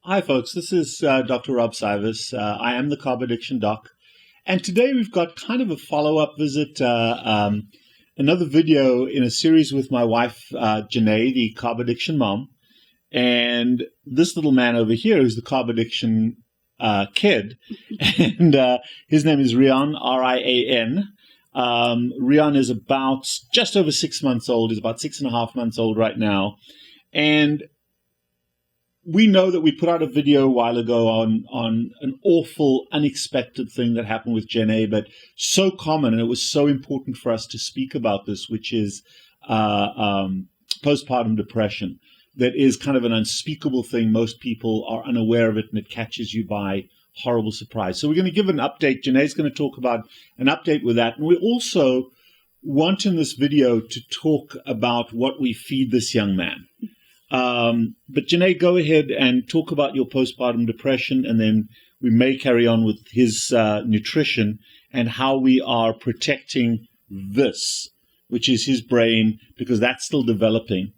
Hi, folks. This is Dr. Rob Cywes. I am the CarbAddictionDoc. And today we've got kind of a follow-up visit, another video in a series with my wife, Janae, the carb addiction mom. And this little man over here is the carb addiction kid. And his name is Rian, R-I-A-N. Rian is about just over 6 months old. He's about 6.5 months old right now. And we know that we put out a video a while ago on an awful, unexpected thing that happened with Janae, but so common, and it was so important for us to speak about this, which is postpartum depression. That is kind of an unspeakable thing. Most people are unaware of it, and it catches you by horrible surprise. So we're going to give an update. Janae's going to talk about an update with that. And we also want in this video to talk about what we feed this young man. But Janae, go ahead and talk about your postpartum depression, and then we may carry on with his nutrition and how we are protecting this, which is his brain, because that's still developing.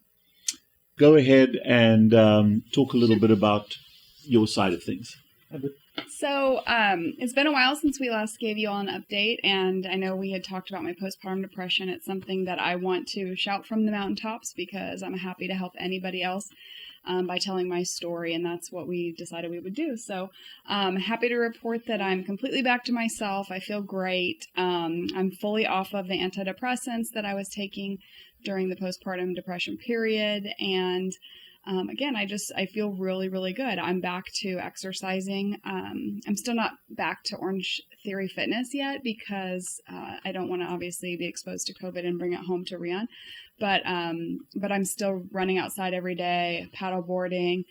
Go ahead and talk a little bit about your side of things. So it's been a while since we last gave you all an update, and I know we had talked about my postpartum depression. It's something that I want to shout from the mountaintops because I'm happy to help anybody else by telling my story, and that's what we decided we would do. So I'm happy to report that I'm completely back to myself. I feel great. I'm fully off of the antidepressants that I was taking during the postpartum depression period, and again, I feel really, really good. I'm back to exercising. I'm still not back to Orange Theory Fitness yet because I don't want to obviously be exposed to COVID and bring it home to Rian. But I'm still running outside every day, paddle boarding,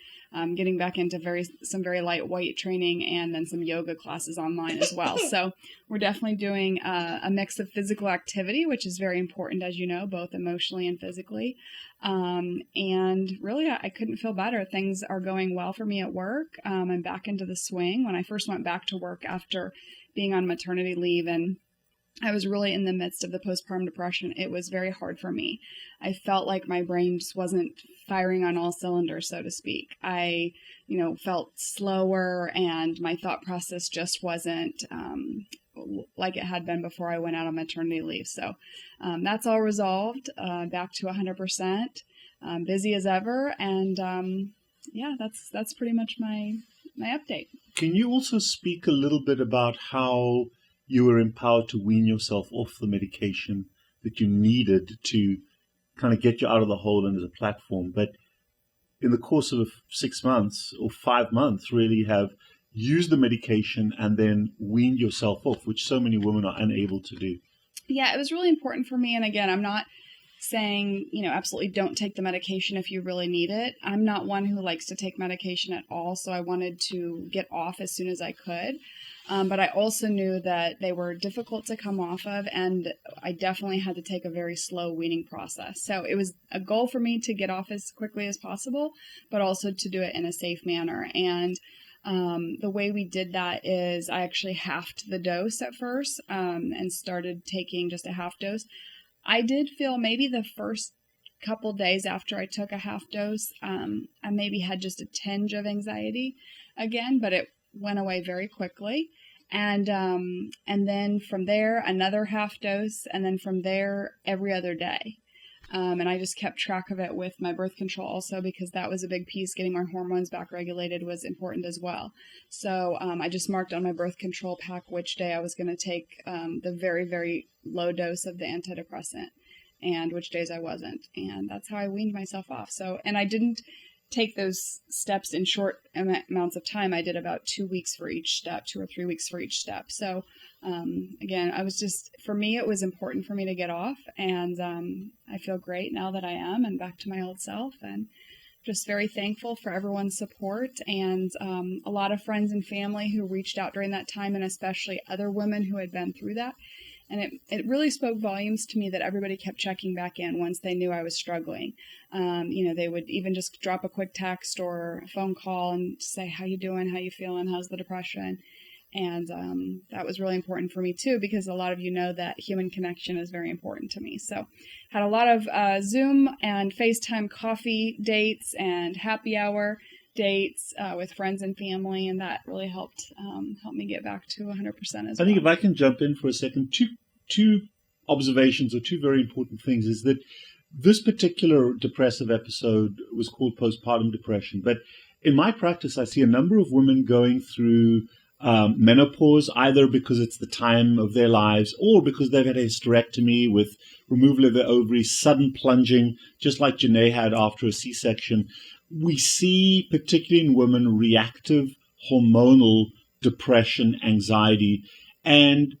getting back into some very light weight training, and then some yoga classes online as well. So we're definitely doing a mix of physical activity, which is very important, as you know, both emotionally and physically. And really, I couldn't feel better. Things are going well for me at work. I'm back into the swing. When I first went back to work after being on maternity leave, and I was really in the midst of the postpartum depression, it was very hard for me. I felt like my brain just wasn't firing on all cylinders, so to speak. I, felt slower, and my thought process just wasn't like it had been before I went out on maternity leave. So that's all resolved, back to 100%, busy as ever, and that's pretty much my update. Can you also speak a little bit about how you were empowered to wean yourself off the medication that you needed to kind of get you out of the hole and as a platform, but in the course of 6 months or 5 months really have used the medication and then weaned yourself off, which so many women are unable to do? Yeah, it was really important for me. And again, I'm not saying, absolutely don't take the medication if you really need it. I'm not one who likes to take medication at all, so I wanted to get off as soon as I could. But I also knew that they were difficult to come off of, and I definitely had to take a very slow weaning process. So it was a goal for me to get off as quickly as possible, but also to do it in a safe manner. And the way we did that is I actually halved the dose at first and started taking just a half dose. I did feel maybe the first couple days after I took a half dose, I maybe had just a tinge of anxiety again, but it went away very quickly. And then from there, another half dose, and then from there, every other day. And I just kept track of it with my birth control also, because that was a big piece. Getting my hormones back regulated was important as well. So I just marked on my birth control pack which day I was going to take the very, very low dose of the antidepressant and which days I wasn't. And that's how I weaned myself off. So, and I didn't take those steps in short amounts of time. I did about 2 weeks for each step, 2 or 3 weeks for each step. So again, for me, it was important for me to get off, and I feel great now that I am and back to my old self, and just very thankful for everyone's support, and a lot of friends and family who reached out during that time, and especially other women who had been through that. And it really spoke volumes to me that everybody kept checking back in once they knew I was struggling. They would even just drop a quick text or a phone call and say, how you doing? How you feeling? How's the depression? And that was really important for me too, because a lot of you know that human connection is very important to me. So had a lot of Zoom and FaceTime coffee dates and happy hour dates with friends and family, and that really helped me get back to 100% as well. I think if I can jump in for a second, two observations or two very important things is that this particular depressive episode was called postpartum depression. But in my practice, I see a number of women going through menopause, either because it's the time of their lives or because they've had a hysterectomy with removal of their ovaries, sudden plunging, just like Janae had after a C-section. We see, particularly in women, reactive hormonal depression, anxiety, and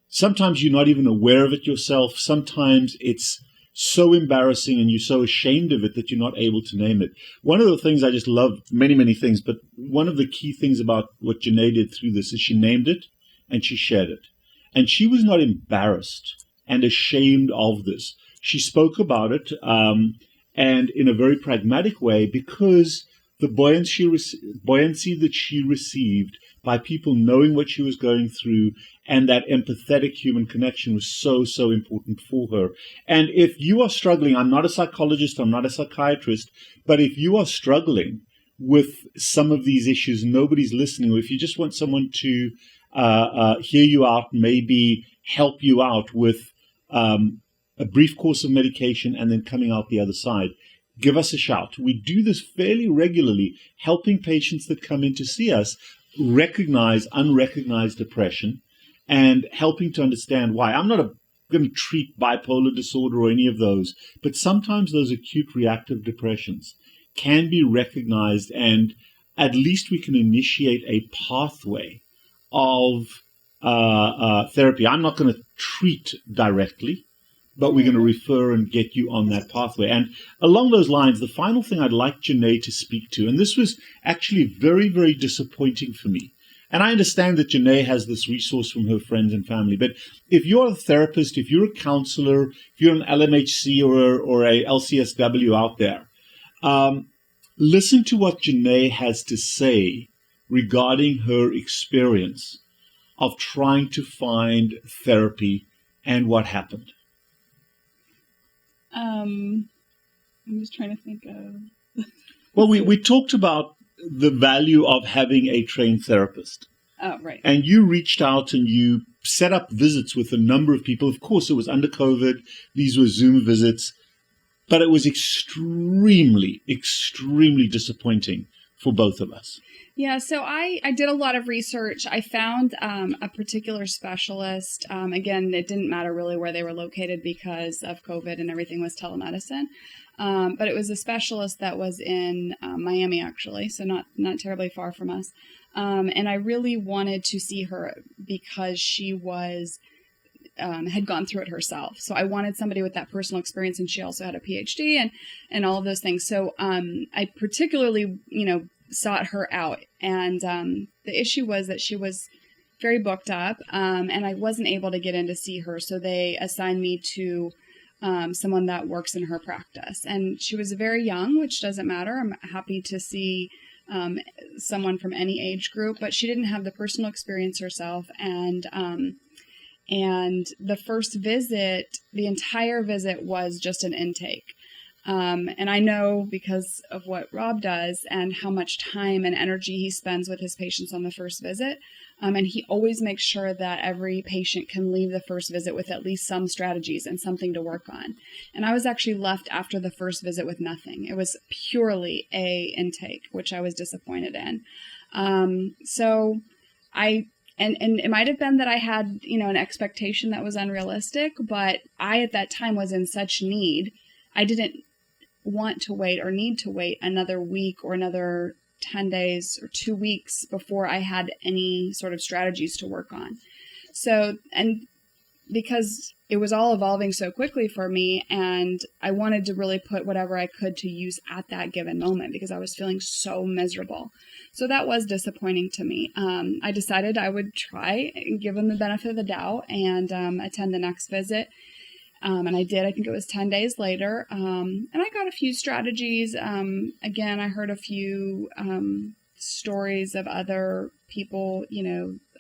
sometimes you're not even aware of it yourself. Sometimes it's so embarrassing and you're so ashamed of it that you're not able to name it. One of the things I just love, many, many things, but one of the key things about what Janae did through this is she named it and she shared it. And she was not embarrassed and ashamed of this. She spoke about it and in a very pragmatic way, because the buoyancy that she received by people knowing what she was going through and that empathetic human connection was so, so important for her. And if you are struggling, I'm not a psychologist, I'm not a psychiatrist, but if you are struggling with some of these issues, nobody's listening, or if you just want someone to hear you out, maybe help you out with a brief course of medication and then coming out the other side, give us a shout. We do this fairly regularly, helping patients that come in to see us recognize unrecognized depression and helping to understand why. I'm not going to treat bipolar disorder or any of those, but sometimes those acute reactive depressions can be recognized, and at least we can initiate a pathway of therapy. I'm not going to treat directly, but we're going to refer and get you on that pathway. And along those lines, the final thing I'd like Janae to speak to, and this was actually very, very disappointing for me. And I understand that Janae has this resource from her friends and family, but if you're a therapist, if you're a counselor, if you're an LMHC or a LCSW out there, listen to what Janae has to say regarding her experience of trying to find therapy and what happened. I'm just trying to think of... Well, we talked about the value of having a trained therapist. Oh, right. And you reached out and you set up visits with a number of people. Of course, it was under COVID. These were Zoom visits. But it was extremely, extremely disappointing for both of us. Yeah, so I did a lot of research. I found a particular specialist. Again, it didn't matter really where they were located because of COVID and everything was telemedicine. But it was a specialist that was in Miami, actually, so not terribly far from us. And I really wanted to see her because she was had gone through it herself. So I wanted somebody with that personal experience, and she also had a Ph.D. and all of those things. So I particularly, sought her out. And the issue was that she was very booked up, and I wasn't able to get in to see her. So they assigned me to someone that works in her practice. And she was very young, which doesn't matter. I'm happy to see someone from any age group, but she didn't have the personal experience herself. And the first visit, the entire visit was just an intake. And I know because of what Rob does and how much time and energy he spends with his patients on the first visit. And he always makes sure that every patient can leave the first visit with at least some strategies and something to work on. And I was actually left after the first visit with nothing. It was purely a intake, which I was disappointed in. So it might have been that I had, an expectation that was unrealistic, but I at that time was in such need. I didn't want to wait or need to wait another week or another 10 days or 2 weeks before I had any sort of strategies to work on. So, and because it was all evolving so quickly for me, and I wanted to really put whatever I could to use at that given moment because I was feeling so miserable. So that was disappointing to me. I decided I would try and give him the benefit of the doubt and attend the next visit. And I did. I think it was 10 days later. And I got a few strategies. Again, I heard a few stories of other people,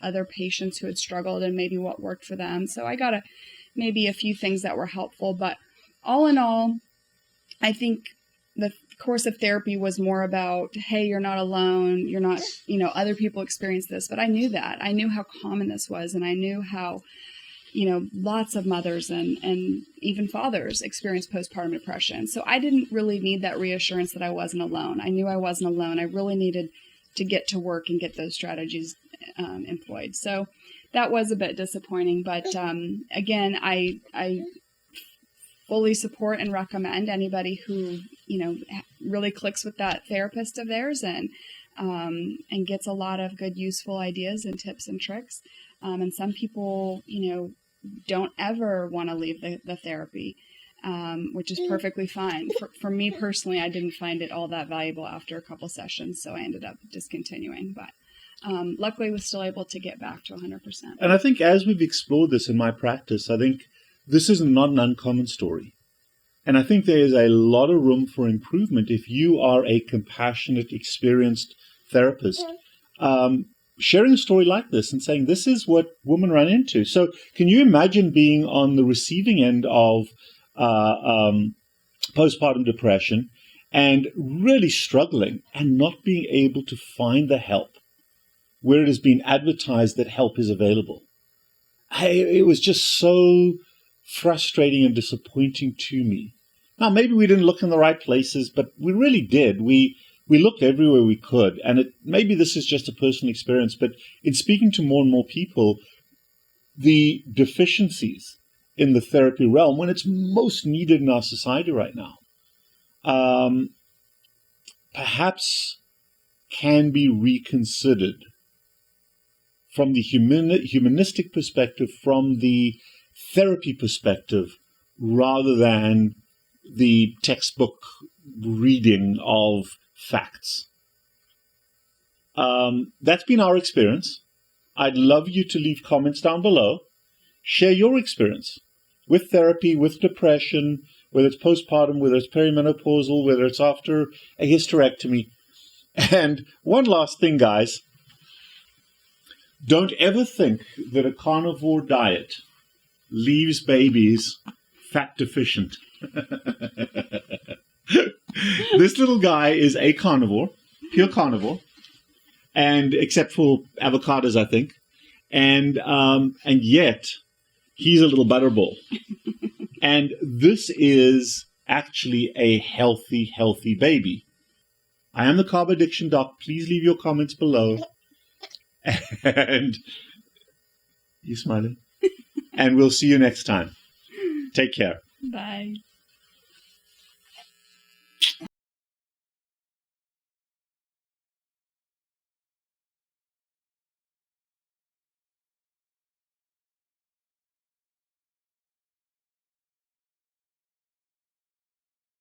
other patients who had struggled and maybe what worked for them. So I got maybe a few things that were helpful. But all in all, I think the course of therapy was more about, hey, you're not alone. You're not, other people experience this. But I knew that. I knew how common this was. And I knew how, lots of mothers and even fathers experience postpartum depression. So I didn't really need that reassurance that I wasn't alone. I knew I wasn't alone. I really needed to get to work and get those strategies employed. So that was a bit disappointing. But again, I fully support and recommend anybody who, really clicks with that therapist of theirs and gets a lot of good, useful ideas and tips and tricks. And some people, don't ever want to leave the therapy, which is perfectly fine. For me personally, I didn't find it all that valuable after a couple sessions, so I ended up discontinuing. But luckily, I was still able to get back to 100%. And I think as we've explored this in my practice, I think this is not an uncommon story. And I think there is a lot of room for improvement if you are a compassionate, experienced therapist. Sharing a story like this and saying, this is what women run into. So can you imagine being on the receiving end of postpartum depression and really struggling and not being able to find the help where it has been advertised that help is available? It was just so frustrating and disappointing to me. Now, maybe we didn't look in the right places, but we really did. We looked everywhere we could, and maybe this is just a personal experience, but in speaking to more and more people, the deficiencies in the therapy realm, when it's most needed in our society right now, perhaps can be reconsidered from the humanistic perspective, from the therapy perspective, rather than the textbook reading of facts. That's been our experience. I'd love you to leave comments down below. Share your experience with therapy, with depression, whether it's postpartum, whether it's perimenopausal, whether it's after a hysterectomy. And one last thing, guys. Don't ever think that a carnivore diet leaves babies fat deficient. This little guy is a carnivore, pure carnivore, and except for avocados, I think, and yet he's a little butterball. And this is actually a healthy baby. I am the Carb Addiction Doc. Please leave your comments below. And you smiling? And we'll see you next time. Take care. Bye.